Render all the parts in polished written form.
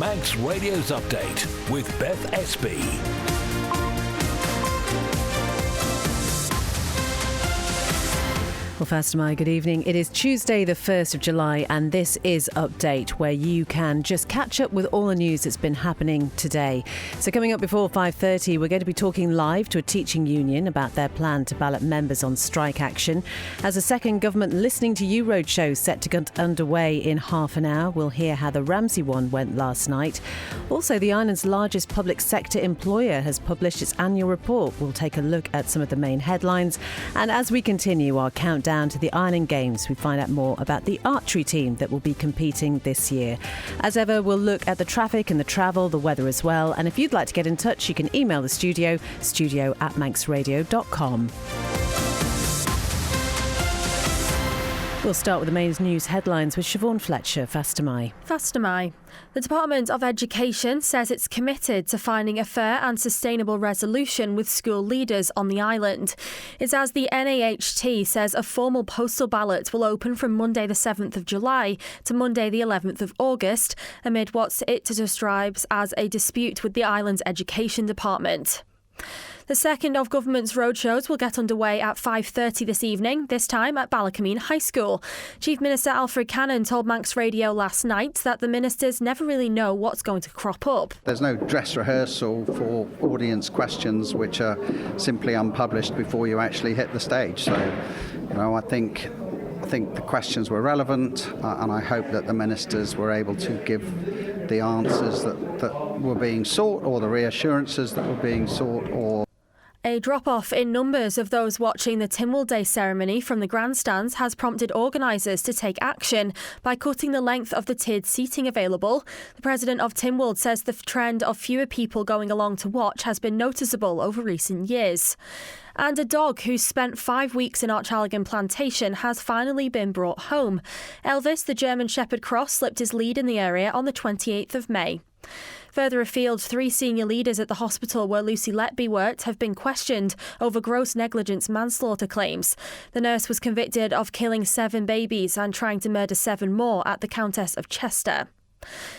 Manx Radio's Update with Beth Espy. Well, first of all, good evening. It is Tuesday, the 1st of July, and this is Update, where you can just catch up with all the news that's been happening today. So coming up before 5:30, we're going to be talking live to a teaching union about their plan to ballot members on strike action. As a second Government Listening to You roadshow set to get underway in half an hour, we'll hear how the Ramsey one went last night. Also, the island's largest public sector employer has published its annual report. We'll take a look at some of the main headlines. And as we continue our countdown to the Island Games, we find out more about the archery team that will be competing this year. As ever, we'll look at the traffic and the travel, the weather as well. And if you'd like to get in touch, you can email the studio@manxradio.com. We'll start with the main news headlines with Siobhan Fletcher. Faster Mai. The Department of Education says it's committed to finding a fair and sustainable resolution with school leaders on the island. It's as the NAHT says a formal postal ballot will open from Monday the 7th of July to Monday the 11th of August amid what it describes as a dispute with the island's education department. The second of government's roadshows will get underway at 5:30 this evening, this time at Ballacameen High School. Chief Minister Alfred Cannon told Manx Radio last night that the ministers never really know what's going to crop up. There's no dress rehearsal for audience questions which are simply unpublished before you actually hit the stage. So, I think the questions were relevant, and I hope that the ministers were able to give the answers that were being sought, or the reassurances that were being sought, or... A drop-off in numbers of those watching the Tynwald Day ceremony from the grandstands has prompted organisers to take action by cutting the length of the tiered seating available. The president of Tynwald says the trend of fewer people going along to watch has been noticeable over recent years. And a dog who spent 5 weeks in Archaligan Plantation has finally been brought home. Elvis, the German Shepherd Cross, slipped his lead in the area on the 28th of May. Further afield, 3 senior leaders at the hospital where Lucy Letby worked have been questioned over gross negligence manslaughter claims. The nurse was convicted of killing 7 babies and trying to murder 7 more at the Countess of Chester.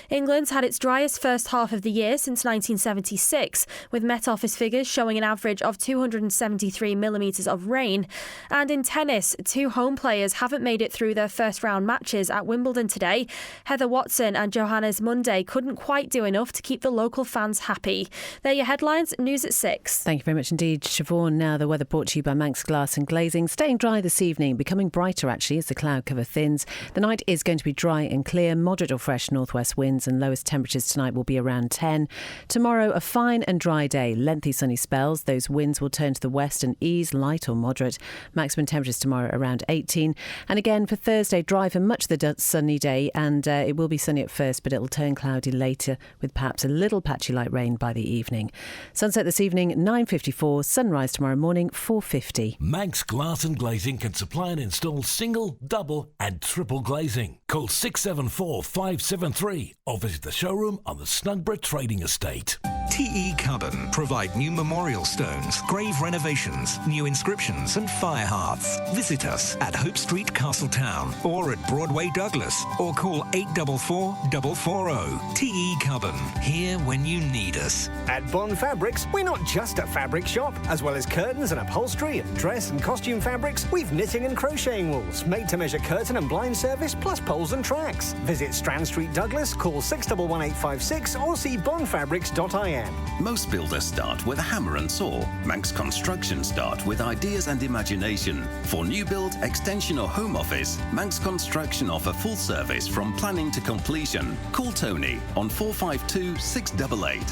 England's had its driest first half of the year since 1976, with Met Office figures showing an average of 273 millimetres of rain. And in tennis, 2 home players haven't made it through their first round matches at Wimbledon today. Heather Watson and Johannes Monday couldn't quite do enough to keep the local fans happy. They're your headlines. News at 6. Thank you very much indeed, Siobhan. Now the weather brought to you by Manx Glass and Glazing. Staying dry this evening, becoming brighter actually as the cloud cover thins. The night is going to be dry and clear, moderate or fresh northwest winds, and lowest temperatures tonight will be around 10. Tomorrow, a fine and dry day, lengthy sunny spells. Those winds will turn to the west and ease light or moderate. Maximum temperatures tomorrow around 18. And again for Thursday, dry for much of the sunny day, and it will be sunny at first, but it'll turn cloudy later with perhaps a little patchy light rain by the evening. Sunset this evening 9:54, sunrise tomorrow morning 4:50. Manx Glass and Glazing can supply and install single, double and triple glazing. Call 674 573 or visit the showroom on the Snugborough Trading Estate. TE Cabin provide new memorial stones, grave renovations, new inscriptions and fire hearths. Visit us at Hope Street, Castletown, or at Broadway, Douglas, or call 844 440. TE Cabin, here when you need us. At Bond Fabrics, we're not just a fabric shop. As well as curtains and upholstery and dress and costume fabrics, we've knitting and crocheting wools, made-to-measure curtain and blind service, plus poles and tracks. Visit Strand Street, Douglas, call 611856 or see bondfabrics.in. Most builders start with a hammer and saw. Manx Construction start with ideas and imagination. For new build, extension or home office, Manx Construction offer full service from planning to completion. Call Tony on 452 688.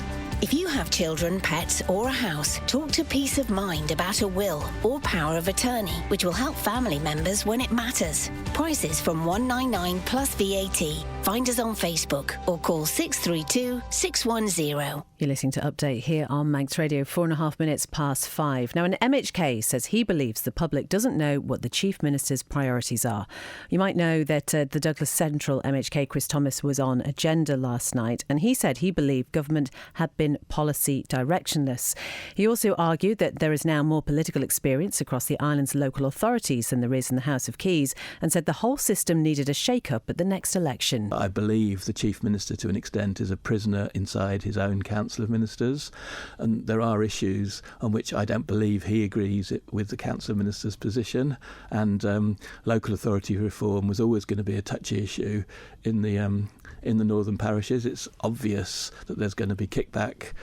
If you have children, pets or a house, talk to Peace of Mind about a will or power of attorney, which will help family members when it matters. Prices from $199 plus VAT. Find us on Facebook or call 632 610. You're listening to Update here on Manx Radio, 4.5 minutes past 5. Now, an MHK says he believes the public doesn't know what the Chief Minister's priorities are. You might know that the Douglas Central MHK, Chris Thomas, was on Agenda last night, and he said he believed government had been policy directionless. He also argued that there is now more political experience across the island's local authorities than there is in the House of Keys, and said the whole system needed a shake-up at the next election. I believe the Chief Minister, to an extent, is a prisoner inside his own Council of Ministers, and there are issues on which I don't believe he agrees with the Council of Ministers' position, and local authority reform was always going to be a touchy issue in the northern parishes. It's obvious that there's going to be kickback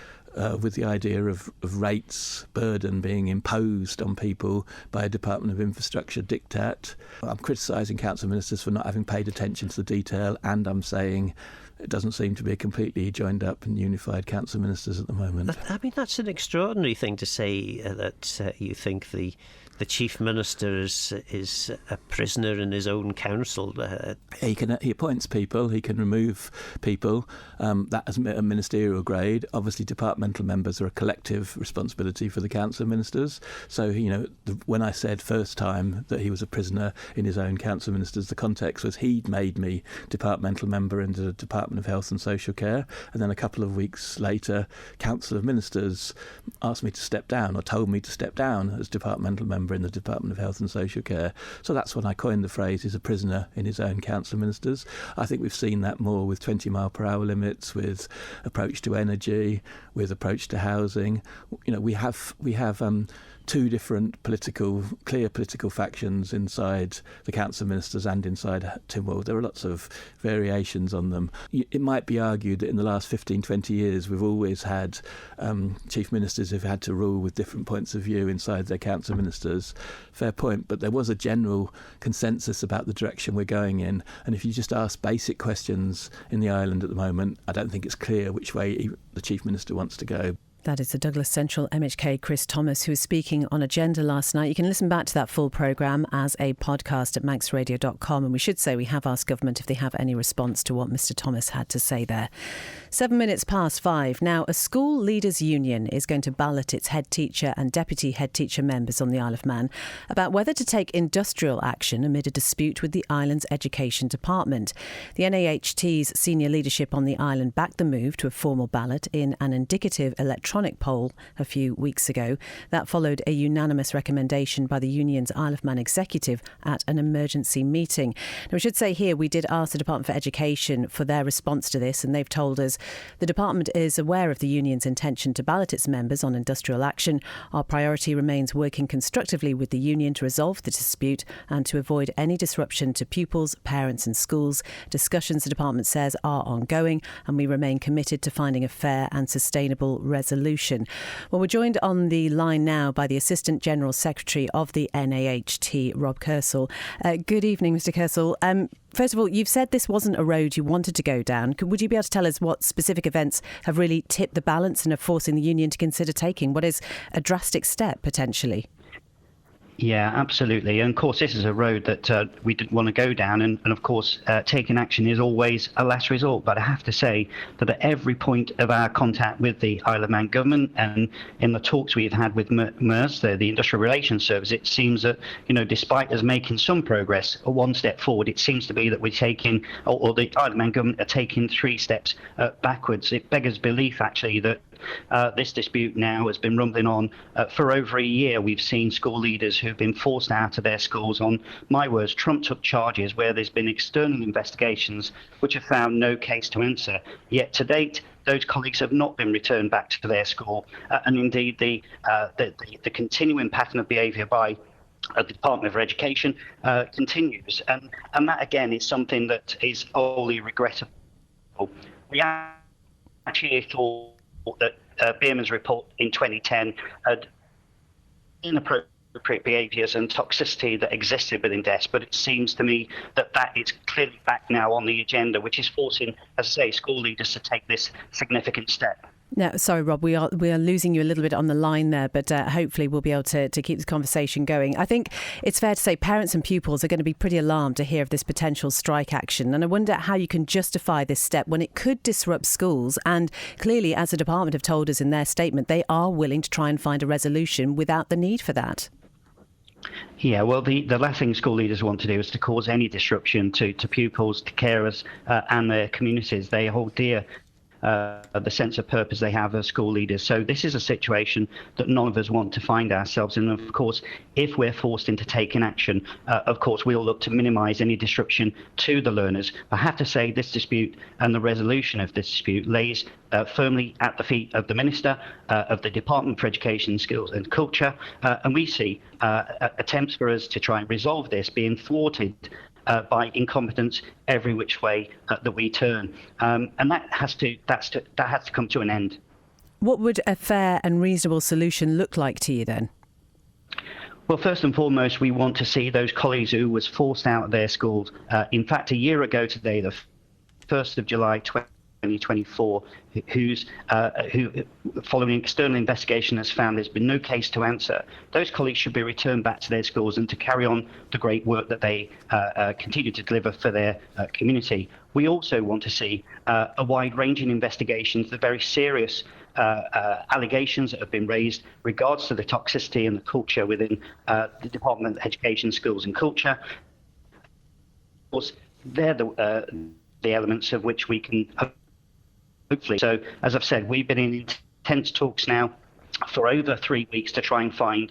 with the idea of rates burden being imposed on people by a Department of Infrastructure diktat. I'm criticising council ministers for not having paid attention to the detail, and I'm saying it doesn't seem to be a completely joined up and unified council ministers at the moment. I mean, that's an extraordinary thing to say, that you think the Chief Minister is a prisoner in his own council. He appoints people, he can remove people. That is a ministerial grade. Obviously, departmental members are a collective responsibility for the council of ministers. So, when I said first time that he was a prisoner in his own council of ministers, the context was he'd made me departmental member in the Department of Health and Social Care, and then a couple of weeks later, council of ministers asked me to step down, or told me to step down as departmental member in the Department of Health and Social Care. So that's when I coined the phrase, he's a prisoner in his own council of ministers. I think we've seen that more with 20 mile per hour limits, with approach to energy, with approach to housing. We have two different clear political factions inside the council of ministers and inside Tynwald. There are lots of variations on them. It might be argued that in the last 15, 20 years we've always had chief ministers who've had to rule with different points of view inside their council of ministers. Fair point, but there was a general consensus about the direction we're going in, and if you just ask basic questions in the island at the moment, I don't think it's clear which way the chief minister wants to go. That is the Douglas Central MHK Chris Thomas, who was speaking on Agenda last night. You can listen back to that full programme as a podcast at manxradio.com. And we should say we have asked government if they have any response to what Mr Thomas had to say there. 7 minutes past 5. Now, a school leaders' union is going to ballot its head teacher and deputy head teacher members on the Isle of Man about whether to take industrial action amid a dispute with the island's education department. The NAHT's senior leadership on the island backed the move to a formal ballot in an indicative electronic poll a few weeks ago. That followed a unanimous recommendation by the union's Isle of Man executive at an emergency meeting. Now, we should say here we did ask the Department for Education for their response to this, and they've told us the department is aware of the union's intention to ballot its members on industrial action. Our priority remains working constructively with the union to resolve the dispute and to avoid any disruption to pupils, parents and schools. Discussions, the department says, are ongoing, and we remain committed to finding a fair and sustainable resolution. Well, we're joined on the line now by the Assistant General Secretary of the NAHT, Rob Kersall. Good evening, Mr Kersall. First of all, you've said this wasn't a road you wanted to go down. Would you be able to tell us what specific events have really tipped the balance and are forcing the union to consider taking what is a drastic step, potentially? Yeah, absolutely. And of course, this is a road that we didn't want to go down. And of course, taking action is always a last resort. But I have to say that at every point of our contact with the Isle of Man government and in the talks we've had with MERS, the Industrial Relations Service, it seems that, despite us making some progress, one step forward, it seems to be that we're taking, or the Isle of Man government are taking 3 steps backwards. It beggars belief, actually, that this dispute now has been rumbling on for over a year. We've seen school leaders who've been forced out of their schools on, my words, trumped-up charges where there's been external investigations which have found no case to answer. Yet to date, those colleagues have not been returned back to their school, and indeed the continuing pattern of behaviour by the Department of Education continues, and that again is something that is wholly regrettable. We actually thought that Bierman's report in 2010 had inappropriate behaviours and toxicity that existed within DES, but it seems to me that is clearly back now on the agenda, which is forcing, as I say, school leaders to take this significant step. Now, sorry, Rob, we are losing you a little bit on the line there, but hopefully we'll be able to keep this conversation going. I think it's fair to say parents and pupils are going to be pretty alarmed to hear of this potential strike action. And I wonder how you can justify this step when it could disrupt schools. And clearly, as the department have told us in their statement, they are willing to try and find a resolution without the need for that. Yeah, well, the last thing school leaders want to do is to cause any disruption to pupils, to carers and their communities. They hold dear the sense of purpose they have as school leaders. So this is a situation that none of us want to find ourselves in. Of course, if we're forced into taking action, of course, we'll look to minimise any disruption to the learners. I have to say this dispute and the resolution of this dispute lays firmly at the feet of the Minister, of the Department for Education, Skills and Culture, and we see attempts for us to try and resolve this being thwarted by incompetence every which way that we turn, and that has to come to an end. What would a fair and reasonable solution look like to you then? Well, first and foremost, we want to see those colleagues who was forced out of their schools. In fact, a year ago today, the 1st of July 2024, who, following an external investigation, has found there's been no case to answer. Those colleagues should be returned back to their schools and to carry on the great work that they continue to deliver for their community. We also want to see a wide-ranging investigations, the very serious allegations that have been raised regards to the toxicity and the culture within the Department of Education, Skills and Culture. Of course, they're the elements of which we can hopefully. So, as I've said, we've been in intense talks now for over 3 weeks to try and find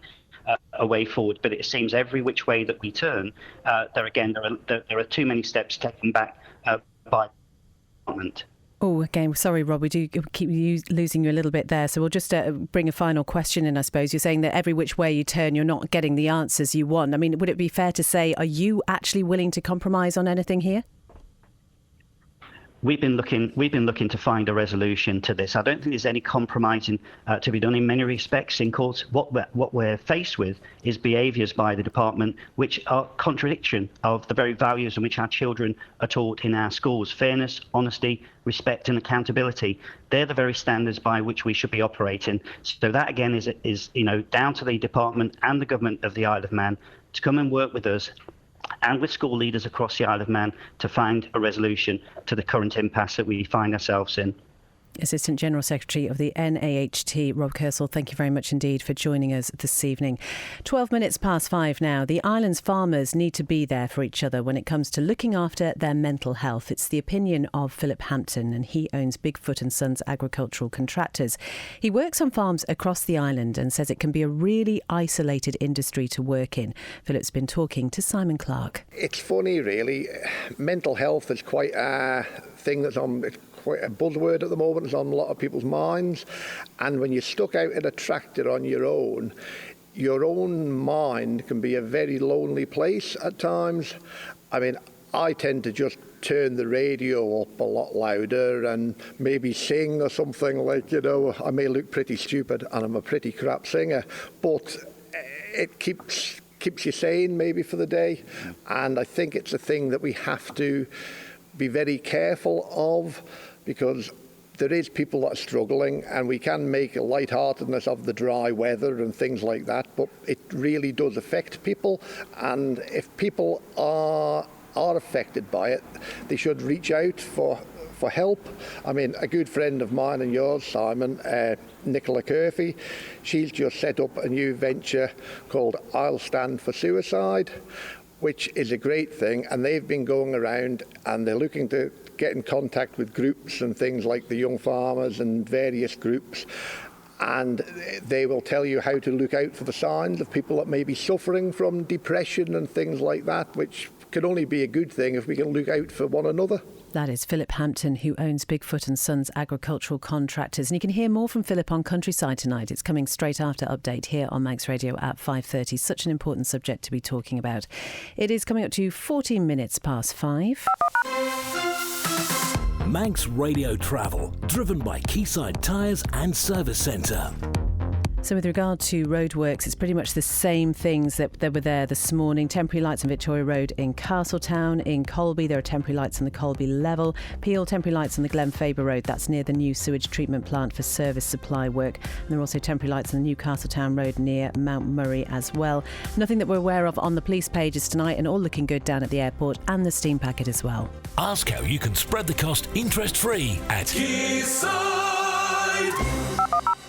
a way forward. But it seems every which way that we turn, there are too many steps taken back by the Parliament. Oh, again, sorry, Rob, we do keep losing you a little bit there. So we'll just bring a final question in, I suppose. You're saying that every which way you turn, you're not getting the answers you want. I mean, would it be fair to say, are you actually willing to compromise on anything here? We've been looking to find a resolution to this. I don't think there's any compromising to be done in many respects. In course, what we're faced with is behaviours by the department which are contradiction of the very values in which our children are taught in our schools: fairness, honesty, respect, and accountability. They're the very standards by which we should be operating. So that again is down to the department and the government of the Isle of Man to come and work with us and with school leaders across the Isle of Man to find a resolution to the current impasse that we find ourselves in. Assistant General Secretary of the NAHT, Rob Kersall, thank you very much indeed for joining us this evening. 12 minutes past 5 now. The island's farmers need to be there for each other when it comes to looking after their mental health. It's the opinion of Philip Hampton, and he owns Bigfoot and Sons Agricultural Contractors. He works on farms across the island and says it can be a really isolated industry to work in. Philip's been talking to Simon Clark. It's funny, really. Mental health is quite a thing that's on... quite a buzzword at the moment. It's on a lot of people's minds, and when you're stuck out in a tractor on your own mind can be a very lonely place at times. I mean, I tend to just turn the radio up a lot louder and maybe sing or something, like, I may look pretty stupid and I'm a pretty crap singer, but it keeps you sane maybe for the day. And I think it's a thing that we have to be very careful of, because there is people that are struggling, and we can make a lightheartedness of the dry weather and things like that, but it really does affect people. And if people are affected by it, they should reach out for help. I mean, a good friend of mine and yours, Simon, Nicola Curfey, she's just set up a new venture called I'll Stand for Suicide, which is a great thing, and they've been going around and they're looking to get in contact with groups and things like the Young Farmers and various groups, and they will tell you how to look out for the signs of people that may be suffering from depression and things like that, which can only be a good thing if we can look out for one another. That is Philip Hampton, who owns Bigfoot and Sons Agricultural Contractors. And you can hear more from Philip on Countryside tonight. It's coming straight after Update here on Manx Radio at 5:30. Such an important subject to be talking about. It is coming up to 14 minutes past 5. Manx Radio Travel, driven by Quayside Tyres and Service Centre. So with regard to roadworks, it's pretty much the same things that were there this morning. Temporary lights on Victoria Road in Castletown. In Colby, there are temporary lights on the Colby level. Peel, temporary lights on the Glen Faber Road. That's near the new sewage treatment plant for service supply work. And there are also temporary lights on the new Castletown Road near Mount Murray as well. Nothing that we're aware of on the police pages tonight, and all looking good down at the airport and the steam packet as well. Ask how you can spread the cost interest-free at Quayside.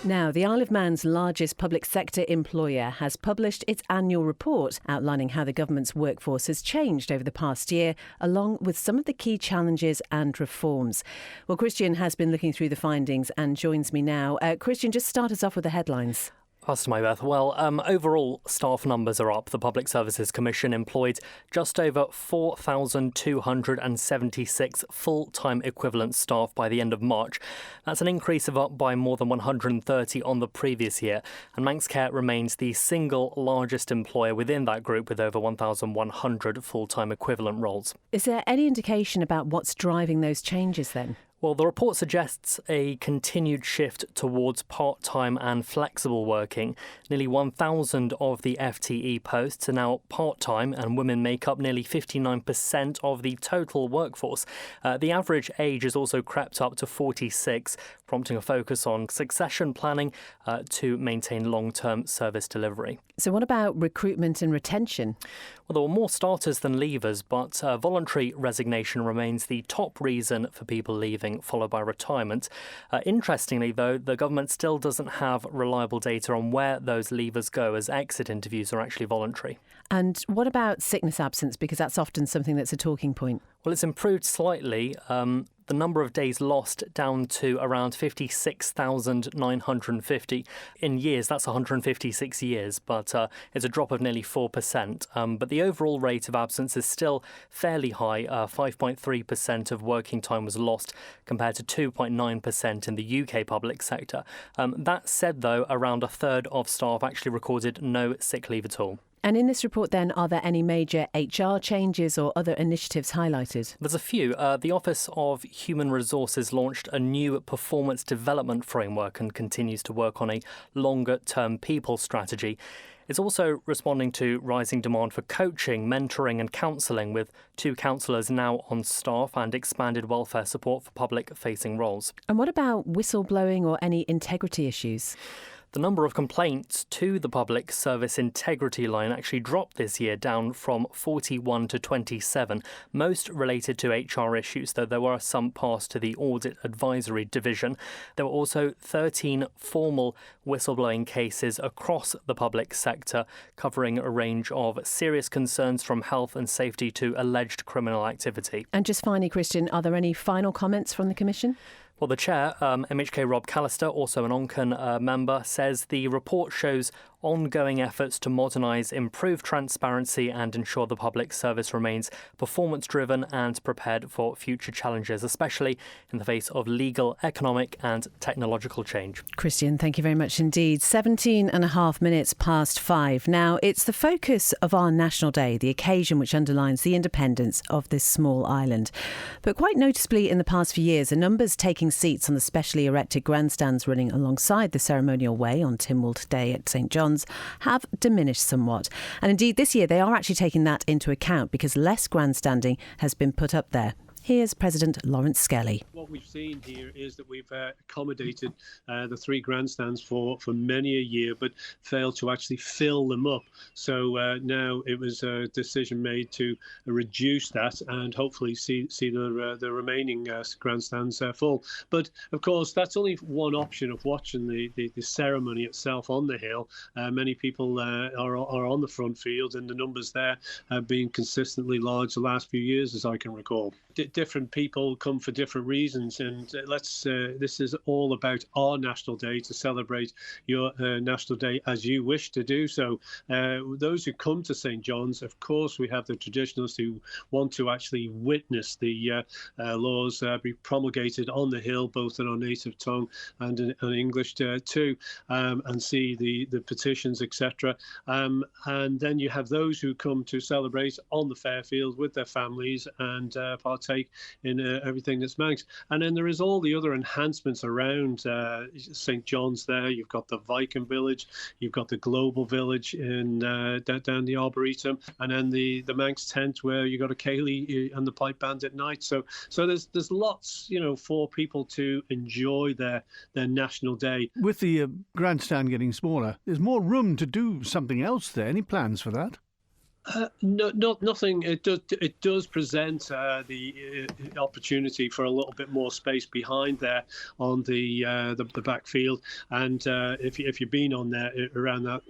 Now, the Isle of Man's largest public sector employer has published its annual report outlining how the government's workforce has changed over the past year, along with some of the key challenges and reforms. Well, Christian has been looking through the findings and joins me now. Christian, just start us off with the headlines. That's my Beth. Well, overall staff numbers are up. The Public Services Commission employed just over 4,276 full-time equivalent staff by the end of March. That's an increase of up by more than 130 on the previous year. And Manx Care remains the single largest employer within that group with over 1,100 full-time equivalent roles. Is there any indication about what's driving those changes then? Well, the report suggests a continued shift towards part-time and flexible working. Nearly 1,000 of the FTE posts are now part-time, and women make up nearly 59% of the total workforce. The average age has also crept up to 46, prompting a focus on succession planning to maintain long-term service delivery. So what about recruitment and retention? Well, there were more starters than leavers, but voluntary resignation remains the top reason for people leaving, followed by retirement. Interestingly, though, the government still doesn't have reliable data on where those leavers go, as exit interviews are actually voluntary. And what about sickness absence? Because that's often something that's a talking point. Well, it's improved slightly. The number of days lost down to around 56,950 in years. That's 156 years, but it's a drop of nearly 4%. But the overall rate of absence is still fairly high. 5.3% of working time was lost compared to 2.9% in the UK public sector. That said, though, around a third of staff actually recorded no sick leave at all. And in this report, then, are there any major HR changes or other initiatives highlighted? There's a few. The Office of Human Resources launched a new performance development framework and continues to work on a longer-term people strategy. It's also responding to rising demand for coaching, mentoring and counselling, with 2 counsellors now on staff and expanded welfare support for public-facing roles. And what about whistleblowing or any integrity issues? The number of complaints to the Public Service Integrity Line actually dropped this year, down from 41 to 27, most related to HR issues, though there were some passed to the Audit Advisory Division. There were also 13 formal whistleblowing cases across the public sector, covering a range of serious concerns from health and safety to alleged criminal activity. And just finally, Christian, are there any final comments from the Commission? Well, the chair, MHK Rob Callister, also an ONCAN member, says the report shows ongoing efforts to modernise, improve transparency and ensure the public service remains performance-driven and prepared for future challenges, especially in the face of legal, economic and technological change. Christian, thank you very much indeed. 17 and a half minutes past 5. Now, it's the focus of our National Day, the occasion which underlines the independence of this small island. But quite noticeably in the past few years, the numbers taking seats on the specially erected grandstands running alongside the ceremonial way on Tynwald Day at St John's have diminished somewhat. And indeed, this year they are actually taking that into account because less grandstanding has been put up there. Here's President Lawrence Skelly. What we've seen here is that we've accommodated the 3 grandstands for many a year, but failed to actually fill them up. So now it was a decision made to reduce that and hopefully see the remaining grandstands full. But of course, that's only one option of watching the ceremony itself on the hill. Many people are on the front field, and the numbers there have been consistently large the last few years, as I can recall. Different people come for different reasons, and this is all about our National Day, to celebrate your National Day as you wish to do so. Those who come to St John's, of course, we have the traditionalists who want to actually witness the laws be promulgated on the hill, both in our native tongue and in English too, and see the petitions, etc. And then you have those who come to celebrate on the Fairfield with their families and partake in everything that's Manx. And then there is all the other enhancements around St John's there. You've got the Viking Village, you've got the Global Village in down the Arboretum, and then the Manx tent where you got a ceilidh and the pipe band at night. So there's lots, for people to enjoy their National Day. With the grandstand getting smaller, there's more room to do something else there. Any plans for that? Nothing. It does present the opportunity for a little bit more space behind there on the backfield. And if you've been on there around that,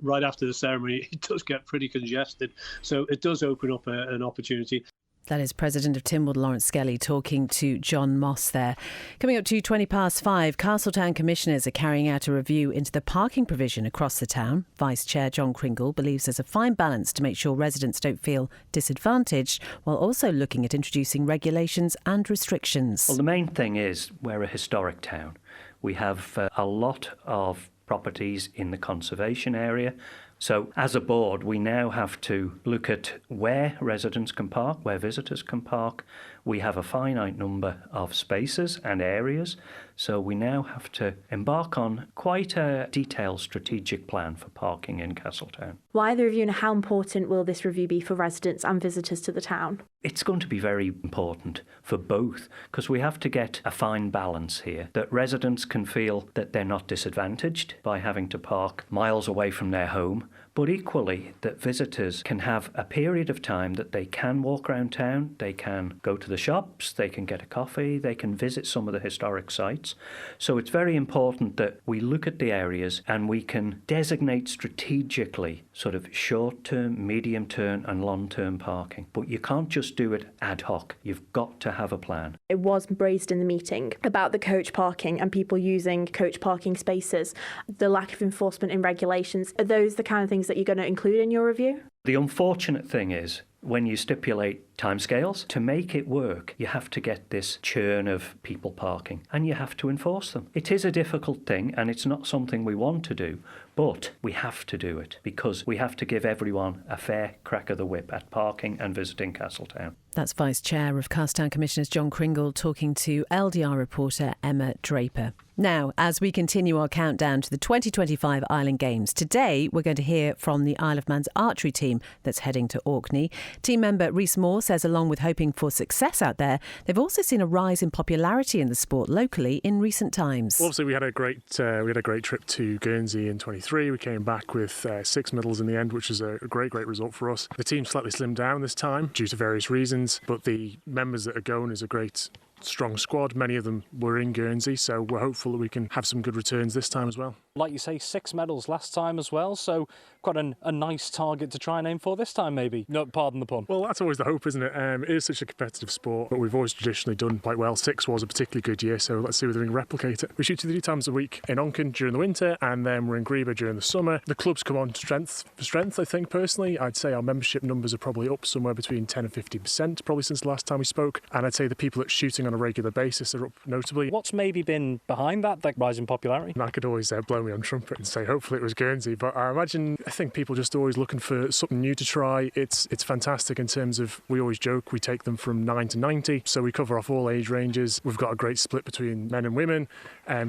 right after the ceremony, it does get pretty congested. So it does open up an opportunity. That is President of Tynwald, Lawrence Skelly, talking to John Moss there. Coming up to 5:20, Castletown Commissioners are carrying out a review into the parking provision across the town. Vice Chair John Kringle believes there's a fine balance to make sure residents don't feel disadvantaged, while also looking at introducing regulations and restrictions. Well, the main thing is we're a historic town. We have a lot of properties in the conservation area. So as a board, we now have to look at where residents can park, where visitors can park. We have a finite number of spaces and areas, so we now have to embark on quite a detailed strategic plan for parking in Castletown. Why the review and how important will this review be for residents and visitors to the town? It's going to be very important for both, because we have to get a fine balance here, that residents can feel that they're not disadvantaged by having to park miles away from their home, but equally that visitors can have a period of time that they can walk around town, they can go to the shops, they can get a coffee, they can visit some of the historic sites. So it's very important that we look at the areas and we can designate strategically sort of short-term, medium-term and long-term parking. But you can't just do it ad hoc. You've got to have a plan. It was raised in the meeting about the coach parking and people using coach parking spaces, the lack of enforcement in regulations. Are those the kind of things that you're going to include in your review? The unfortunate thing is, when you stipulate timescales, to make it work, you have to get this churn of people parking and you have to enforce them. It is a difficult thing and it's not something we want to do, but we have to do it because we have to give everyone a fair crack of the whip at parking and visiting Castletown. That's Vice Chair of Castletown Commissioners John Kringle talking to LDR reporter Emma Draper. Now, as we continue our countdown to the 2025 Island Games, today we're going to hear from the Isle of Man's archery team that's heading to Orkney. Team member Rhys Moore says along with hoping for success out there, they've also seen a rise in popularity in the sport locally in recent times. Well, obviously, we had a great trip to Guernsey in 23. We came back with 6 medals in the end, which was a great result for us. The team slightly slimmed down this time due to various reasons, but the members that are going is a great strong squad. Many of them were in Guernsey, so we're hopeful that we can have some good returns this time as well. Like you say, 6 medals last time as well, so quite a nice target to try and aim for this time maybe. No, pardon the pun. Well, that's always the hope, isn't it? It is such a competitive sport, but we've always traditionally done quite well. 6 was a particularly good year, so let's see whether we can replicate it. We shoot 3 times a week in Onken during the winter, and then we're in Greba during the summer. The club's come on strength for strength, I think, personally. I'd say our membership numbers are probably up somewhere between 10 and 15%, probably since the last time we spoke, and I'd say the people that's shooting on a regular basis are up notably. What's maybe been behind that rise in popularity? And I could always blow me on trumpet and say hopefully it was Guernsey, but I think people just always looking for something new to try. It's fantastic in terms of, we always joke, we take them from 9 to 90, so we cover off all age ranges. We've got a great split between men and women,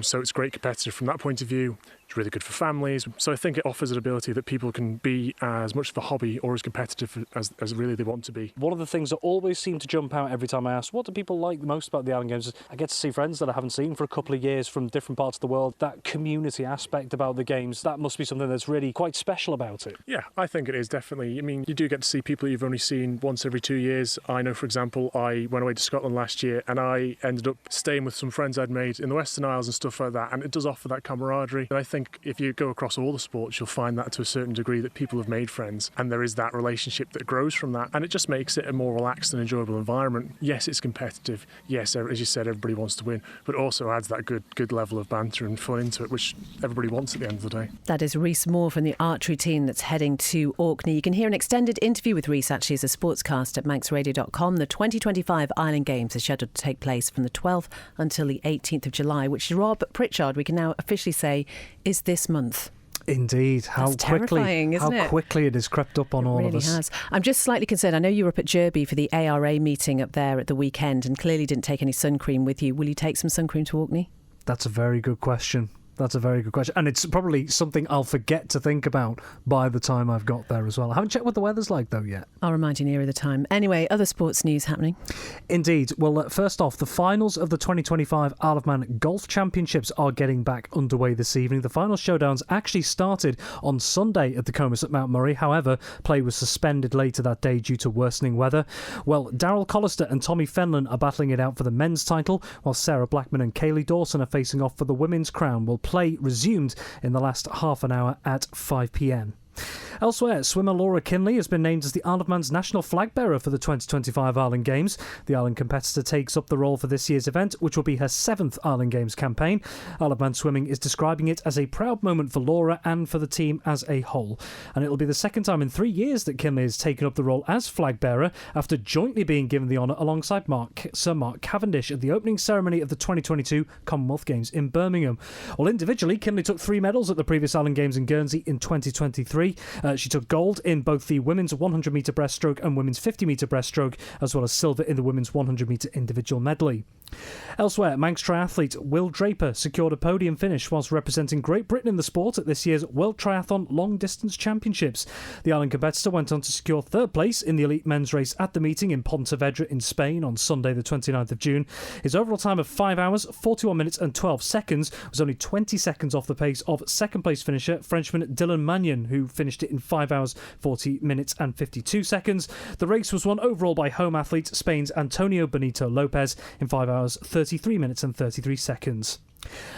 so it's great competitive from that point of view. It's really good for families. So I think it offers an ability that people can be as much of a hobby or as competitive as really they want to be. One of the things that always seem to jump out every time I ask, what do people like most about the Island Games? I get to see friends that I haven't seen for a couple of years from different parts of the world. That community aspect about the games, that must be something that's really quite special about it. Yeah, I think it is, definitely. I mean, you do get to see people you've only seen once every 2 years. I know, for example, I went away to Scotland last year and I ended up staying with some friends I'd made in the Western Isles and stuff like that, and it does offer that camaraderie. And I think if you go across all the sports, you'll find that to a certain degree that people have made friends and there is that relationship that grows from that, and it just makes it a more relaxed and enjoyable environment. Yes, it's competitive. Yes, as you said, everybody wants to win, but also adds that good level of banter and fun into it, which everybody wants at the end of the day. That is Rhys Moore from the archery team that's heading to Orkney. You can hear an extended interview with Rhys actually as a sportscast at manxradio.com. The 2025 Island Games are scheduled to take place from the 12th until the 18th of July, which Rob Pritchard, we can now officially say, is this month. Indeed, how quickly it has crept up on all of us. It really has. I'm just slightly concerned. I know you were up at Derby for the ARA meeting up there at the weekend and clearly didn't take any sun cream with you. Will you take some sun cream to Orkney? That's a very good question. That's a very good question. And it's probably something I'll forget to think about by the time I've got there as well. I haven't checked what the weather's like, though, yet. I'll remind you nearer the time. Anyway, other sports news happening. Indeed. Well, first off, the finals of the 2025 Isle of Man Golf Championships are getting back underway this evening. The final showdowns actually started on Sunday at the Comus at Mount Murray. However, play was suspended later that day due to worsening weather. Well, Darrell Collister and Tommy Fenlon are battling it out for the men's title, while Sarah Blackman and Kaylee Dawson are facing off for the women's crown. Play resumed in the last half an hour at 5 p.m. Elsewhere, swimmer Laura Kinley has been named as the Isle of Man's national flag bearer for the 2025 Island Games. The Island competitor takes up the role for this year's event, which will be her 7th Island Games campaign. Isle of Man Swimming is describing it as a proud moment for Laura and for the team as a whole. And it'll be the second time in 3 years that Kinley has taken up the role as flag bearer, after jointly being given the honour alongside Sir Mark Cavendish at the opening ceremony of the 2022 Commonwealth Games in Birmingham. Well, individually, Kinley took 3 medals at the previous Island Games in Guernsey in 2023. She took gold in both the women's 100-metre breaststroke and women's 50-metre breaststroke, as well as silver in the women's 100-metre individual medley. Elsewhere, Manx triathlete Will Draper secured a podium finish whilst representing Great Britain in the sport at this year's World Triathlon Long Distance Championships. The Island competitor went on to secure 3rd place in the elite men's race at the meeting in Pontevedra in Spain on Sunday the 29th of June. His overall time of 5 hours, 41 minutes and 12 seconds was only 20 seconds off the pace of 2nd place finisher Frenchman Dylan Magnon, who finished it in 5 hours, 40 minutes and 52 seconds. The race was won overall by home athlete Spain's Antonio Benito Lopez in 5 hours, 33 minutes and 33 seconds.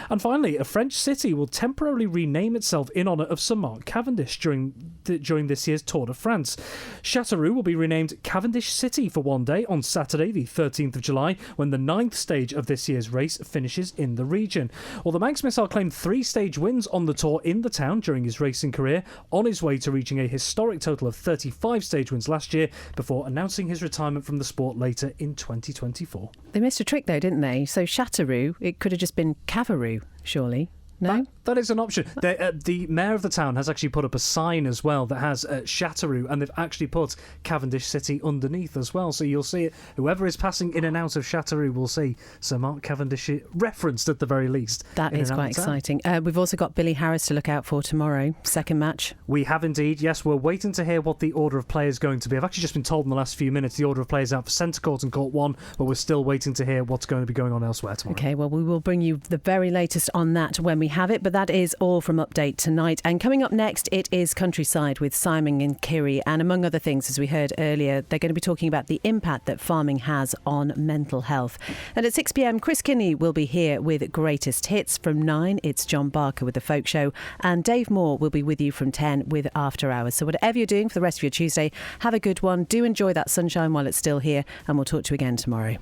And finally, a French city will temporarily rename itself in honour of Sir Mark Cavendish during this year's Tour de France. Châteauroux will be renamed Cavendish City for one day on Saturday, the 13th of July, when the 9th stage of this year's race finishes in the region. Well, the Manx missile claimed 3 stage wins on the Tour in the town during his racing career, on his way to reaching a historic total of 35 stage wins last year, before announcing his retirement from the sport later in 2024. They missed a trick, though, didn't they? So Châteauroux, it could have just been Cavaroo, surely. No? That is an option. The mayor of the town has actually put up a sign as well that has Châteauroux, and they've actually put Cavendish City underneath as well. So you'll see it. Whoever is passing in and out of Châteauroux will see Sir Mark Cavendish referenced at the very least. That is quite exciting. We've also got Billy Harris to look out for tomorrow. Second match. We have indeed. Yes, we're waiting to hear what the order of play is going to be. I've actually just been told in the last few minutes the order of play is out for Centre Court and Court 1, but we're still waiting to hear what's going to be going on elsewhere tomorrow. OK, well, we will bring you the very latest on that when we have it, but that is all from Update tonight. And coming up next, it is Countryside with Simon and Kiri. And among other things, as we heard earlier, they're going to be talking about the impact that farming has on mental health. And at 6 p.m, Chris Kinney will be here with Greatest Hits. From 9, it's John Barker with The Folk Show. And Dave Moore will be with you from 10 with After Hours. So whatever you're doing for the rest of your Tuesday, have a good one. Do enjoy that sunshine while it's still here. And we'll talk to you again tomorrow.